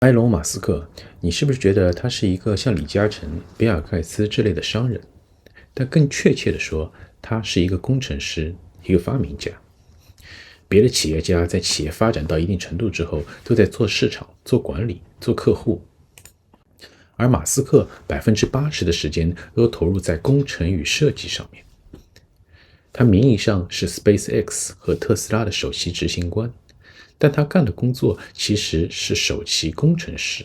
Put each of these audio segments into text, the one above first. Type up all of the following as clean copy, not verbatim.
埃隆·马斯克，你是不是觉得他是一个像李嘉诚、比尔·盖茨之类的商人？但更确切地说，他是一个工程师，一个发明家。别的企业家在企业发展到一定程度之后，都在做市场、做管理、做客户，而马斯克80%的时间都投入在工程与设计上面。他名义上是 SpaceX 和特斯拉的首席执行官，但他干的工作其实是首席工程师。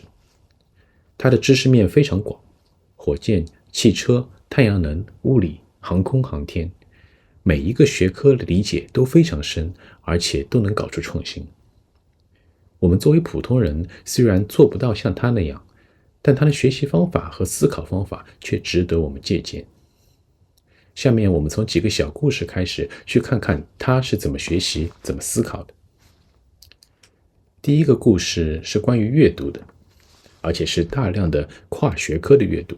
他的知识面非常广，火箭、汽车、太阳能、物理、航空航天，每一个学科的理解都非常深，而且都能搞出创新。我们作为普通人，虽然做不到像他那样，但他的学习方法和思考方法却值得我们借鉴。下面我们从几个小故事开始，去看看他是怎么学习、怎么思考的。第一个故事是关于阅读的，而且是大量的跨学科的阅读。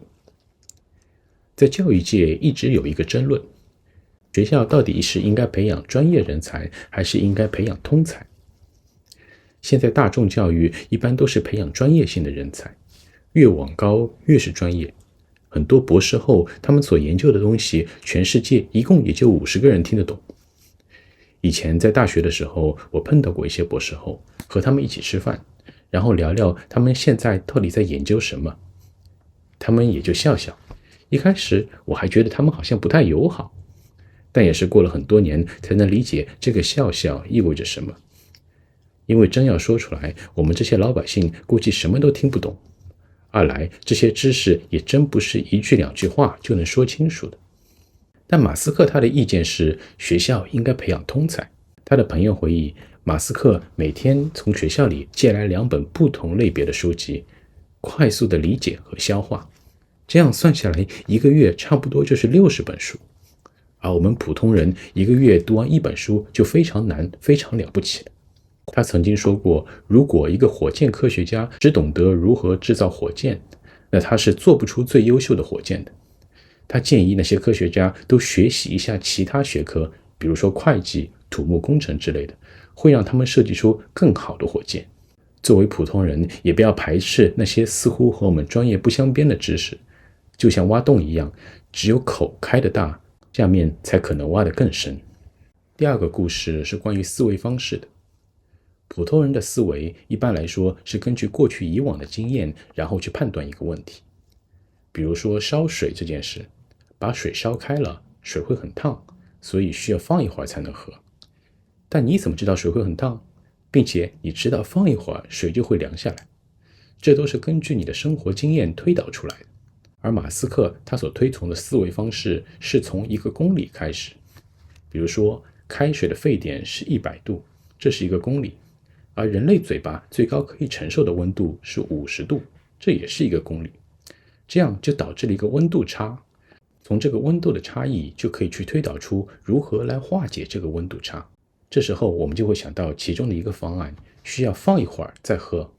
在教育界一直有一个争论，学校到底是应该培养专业人才，还是应该培养通才？现在大众教育一般都是培养专业性的人才，越往高越是专业。很多博士后，他们所研究的东西，全世界一共也就50个人听得懂。以前在大学的时候，我碰到过一些博士后，和他们一起吃饭，然后聊聊他们现在到底在研究什么。他们也就笑笑。一开始我还觉得他们好像不太友好，但也是过了很多年才能理解这个笑笑意味着什么。因为真要说出来，我们这些老百姓估计什么都听不懂。二来，这些知识也真不是一句两句话就能说清楚的。但马斯克他的意见是，学校应该培养通才。他的朋友回忆，马斯克每天从学校里借来2本不同类别的书籍，快速的理解和消化。这样算下来，一个月差不多就是60本书。而我们普通人一个月读完1本书就非常难，非常了不起了。他曾经说过，如果一个火箭科学家只懂得如何制造火箭，那他是做不出最优秀的火箭的。他建议那些科学家都学习一下其他学科，比如说会计、土木工程之类的，会让他们设计出更好的火箭。作为普通人，也不要排斥那些似乎和我们专业不相边的知识，就像挖洞一样，只有口开得大，下面才可能挖得更深。第二个故事是关于思维方式的。普通人的思维一般来说是根据过去以往的经验，然后去判断一个问题。比如说烧水这件事，把水烧开了，水会很烫，所以需要放一会儿才能喝。但你怎么知道水会很烫，并且你知道放一会儿水就会凉下来？这都是根据你的生活经验推导出来的。而马斯克他所推崇的思维方式是从一个公理开始。比如说，开水的沸点是100度，这是一个公理。而人类嘴巴最高可以承受的温度是50度，这也是一个公理。这样就导致了一个温度差，从这个温度的差异就可以去推导出如何来化解这个温度差。这时候我们就会想到其中的一个方案，需要放一会儿再喝。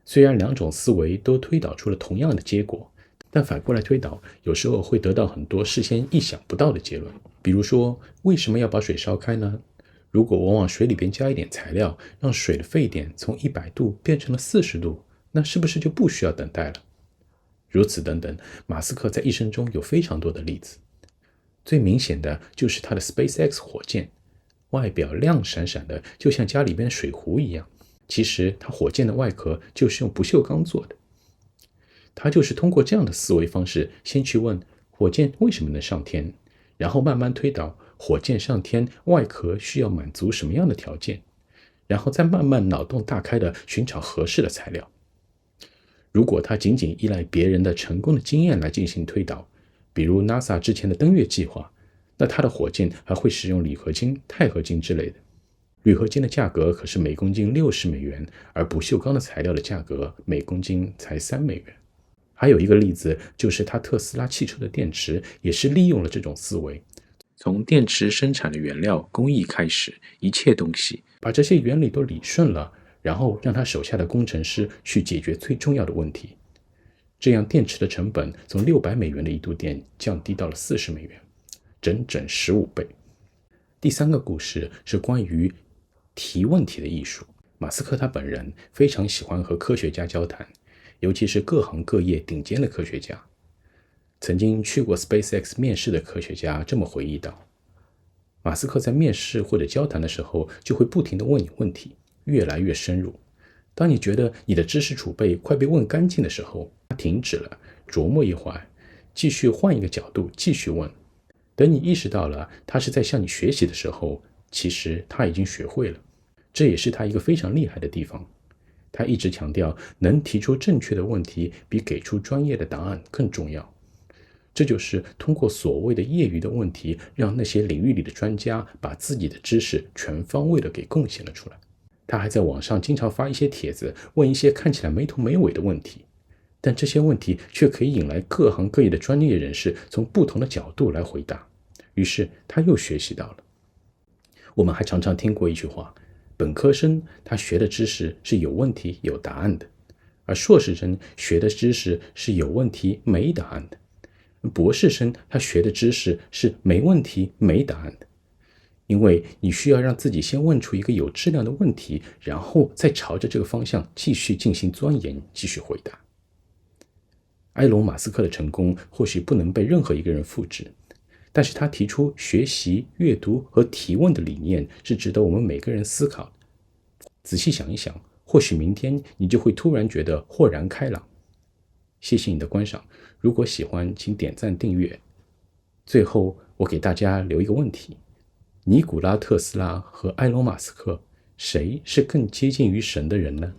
虽然2种思维都推导出了同样的结果，但反过来推导，有时候会得到很多事先意想不到的结论。比如说，为什么要把水烧开呢？如果我往水里边加一点材料，让水的沸点从100度变成了40度，那是不是就不需要等待了？如此等等，马斯克在一生中有非常多的例子。最明显的就是他的 SpaceX 火箭，外表亮闪闪的，就像家里边的水壶一样。其实他火箭的外壳就是用不锈钢做的。他就是通过这样的思维方式，先去问火箭为什么能上天，然后慢慢推导火箭上天外壳需要满足什么样的条件，然后再慢慢脑洞大开的寻找合适的材料。如果他仅仅依赖别人的成功的经验来进行推导，比如 NASA 之前的登月计划，那他的火箭还会使用铝合金、钛合金之类的。铝合金的价格可是每公斤$60，而不锈钢的材料的价格每公斤才$3。还有一个例子就是他特斯拉汽车的电池也是利用了这种思维，从电池生产的原料工艺开始，一切东西把这些原理都理顺了，然后让他手下的工程师去解决最重要的问题。这样电池的成本从$600的一度电降低到了$40，整整15倍。第三个故事是关于提问题的艺术。马斯克他本人非常喜欢和科学家交谈，尤其是各行各业顶尖的科学家。曾经去过 SpaceX 面试的科学家这么回忆道，马斯克在面试或者交谈的时候，就会不停地问你问题，越来越深入。当你觉得你的知识储备快被问干净的时候，他停止了，琢磨一会儿，继续换一个角度继续问。等你意识到了他是在向你学习的时候，其实他已经学会了。这也是他一个非常厉害的地方。他一直强调，能提出正确的问题比给出专业的答案更重要。这就是通过所谓的业余的问题，让那些领域里的专家把自己的知识全方位的给贡献了出来。他还在网上经常发一些帖子，问一些看起来没头没尾的问题，但这些问题却可以引来各行各业的专业人士从不同的角度来回答。于是他又学习到了。我们还常常听过一句话，本科生他学的知识是有问题有答案的，而硕士生学的知识是有问题没答案的。博士生他学的知识是没问题没答案的，因为你需要让自己先问出一个有质量的问题，然后再朝着这个方向继续进行钻研，继续回答。埃隆·马斯克的成功或许不能被任何一个人复制，但是他提出学习、阅读和提问的理念是值得我们每个人思考的。仔细想一想，或许明天你就会突然觉得豁然开朗。谢谢你的观赏，如果喜欢请点赞订阅。最后我给大家留一个问题，尼古拉·特斯拉和埃隆·马斯克，谁是更接近于神的人呢？